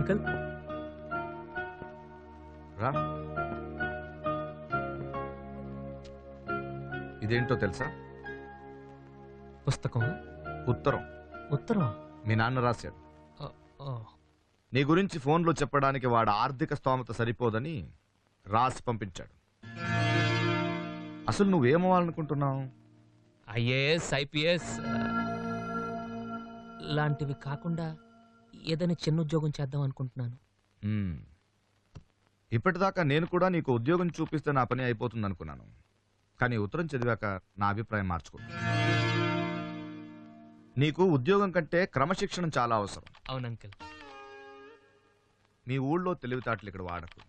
Uncle రా. ఇదేంటో తెలుసా? పుస్తకం. ఉత్తరం. ఉత్తరం మీ నాన్న రాశాడు. నీ గురించి ఫోన్లో చెప్పడానికి వాడు ఆర్థిక స్తోమత సరిపోదని రాసి పంపించాడు. అసలు నువ్వేమవ్వాలనుకుంటున్నావు? ఐఏఎస్ ఐపీఎస్ లాంటివి కాకుండా ఏదైనా చిన్న ఉద్యోగం చేద్దాం అనుకుంటున్నాను. ఇప్పటిదాకా నేను కూడా నీకు ఉద్యోగం చూపిస్తే నా పని అయిపోతుంది అనుకున్నాను. కానీ ఉత్తరం చదివాక నా అభిప్రాయం మార్చుకుంటా. నీకు ఉద్యోగం కంటే క్రమశిక్షణ చాలా అవసరం. అవును అంకుల్. మీ ఊళ్ళో తెలివితేటలు ఇక్కడ వాడకు.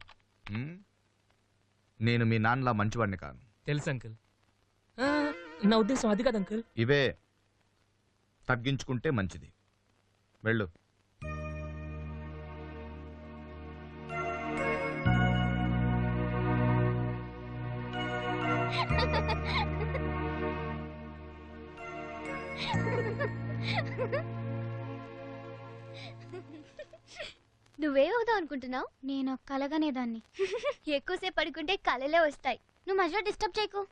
నేను మీ నాన్నలా మంచివాడిని కాను. తెలుసు అంకుల్. నా ఉద్దేశం అది కాదు అంకుల్. ఇవే తగ్గించుకుంటే మంచిది. వెళ్ళు. నువ్వేమవుదాం అనుకుంటున్నావు? నేను కలగనేదాన్ని. ఎక్కువసేపు పడుకుంటే కలలే వస్తాయి. నువ్వు మధ్యలో డిస్టర్బ్ చేయకు.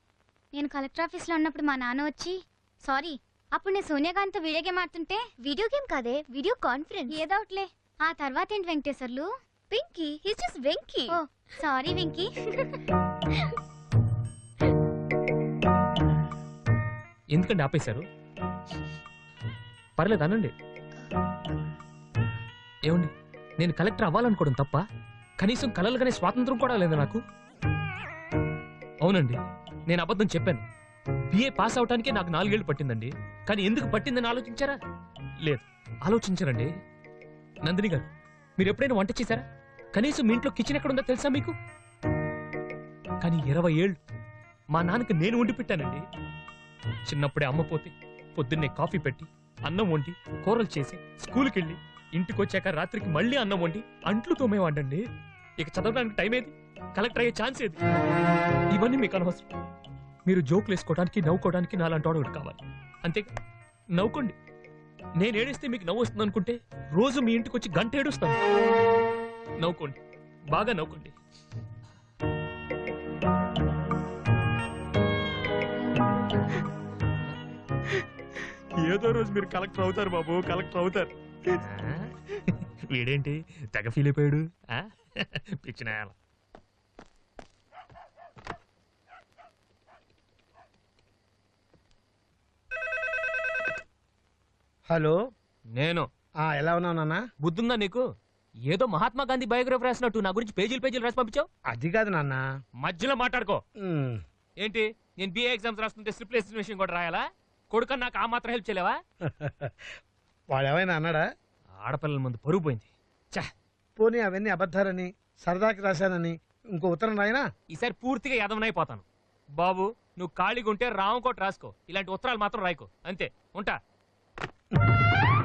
నేను కలెక్టర్ ఆఫీస్లో ఉన్నప్పుడు మా నాన్న వచ్చి సారీ అప్పుడు నేను సోనియాగాంతో వీడియో గేమ్ ఆడుతుంటే వీడియో గేమ్ కాదే వీడియో కాన్ఫరెన్స్ ఏదోట్లే. ఆ తర్వాత ఏంటి Venkateswarlu? Venky his just Venky. Oh sorry Venky. ఎందుకండి ఆపేశారు? పర్లేదు అనండి. ఏమండి నేను కలెక్టర్ అవ్వాలనుకోవడం తప్ప కనీసం కలలుగానే స్వాతంత్రం కూడా లేదు నాకు. అవునండి నేను అబద్ధం చెప్పాను. బిఏ పాస్ అవటానికే నాకు 4 ఏళ్ళు పట్టిందండి. కానీ ఎందుకు పట్టిందని ఆలోచించారా? లేదు ఆలోచించారండి. నందిని గారు మీరు ఎప్పుడైనా వంట చేశారా? కనీసం మీ ఇంట్లో కిచెన్ ఎక్కడుందో తెలుసా మీకు? కానీ 20 ఏళ్ళు మా నాన్నకి నేను వండి పెట్టానండి. చిన్నప్పుడే అమ్మ పోతే పొద్దున్నే కాఫీ పెట్టి అన్నం వండి కూరలు చేసి స్కూల్కి వెళ్ళి ఇంటికి వచ్చాక రాత్రికి మళ్ళీ అన్నం వండి అంట్లు తోమేవాడండి. ఇక చదవడానికి టైం ఏది? కలెక్టర్ అయ్యే ఛాన్స్ ఏది? ఇవన్నీ మీకు అనవసరం. మీరు జోకులు వేసుకోవడానికి నవ్వుకోవడానికి నాలాంటి వాడు కావాలి. అంతేగా నవ్వుకోండి. నేను ఏడిస్తే మీకు నవ్వు వస్తుంది అనుకుంటే రోజు మీ ఇంటికి వచ్చి గంట ఏడుస్తాను. నవ్వుకోండి, బాగా నవ్వుకోండి. ఏదో రోజు మీరు కలెక్టర్ అవుతారు బాబు, కలెక్టర్ అవుతారు. వీడేంటి తెగ ఫీల్ అయిపోయాడు? పిచ్చిన హలో నేను. ఎలా ఉన్నావు నాన్న? బుద్ధుందా నీకు? ఏదో మహాత్మా గాంధీ బయోగ్రఫీ రాసినట్టు నా గురించి పేజీలు రాసి పంపించావు. అది కాదు నాన్న. మధ్యలో మాట్లాడుకో. ఏంటి నేను బిఏ ఎగ్జామ్స్ రాస్తుంటే స్లిప్ ఎస్టిమేషన్ కూడా రాయాలా? కొడుకని నాకు ఆ మాత్రం హెల్ప్ చేయలేవా? వాడు ఏమైనా అన్నాడా? ఆడపిల్లల ముందు పరుగు పోయింది. పోనీ అవన్నీ అబద్ధాలని సరదాకి రాశానని ఇంకో ఉత్తరం రాయనా? ఈసారి పూర్తిగా యదవనైపోతాను. బాబు నువ్వు ఖాళీగా ఉంటే రామకోట రాసుకో, ఇలాంటి ఉత్తరాలు మాత్రం రాయకు. అంతే ఉంటా.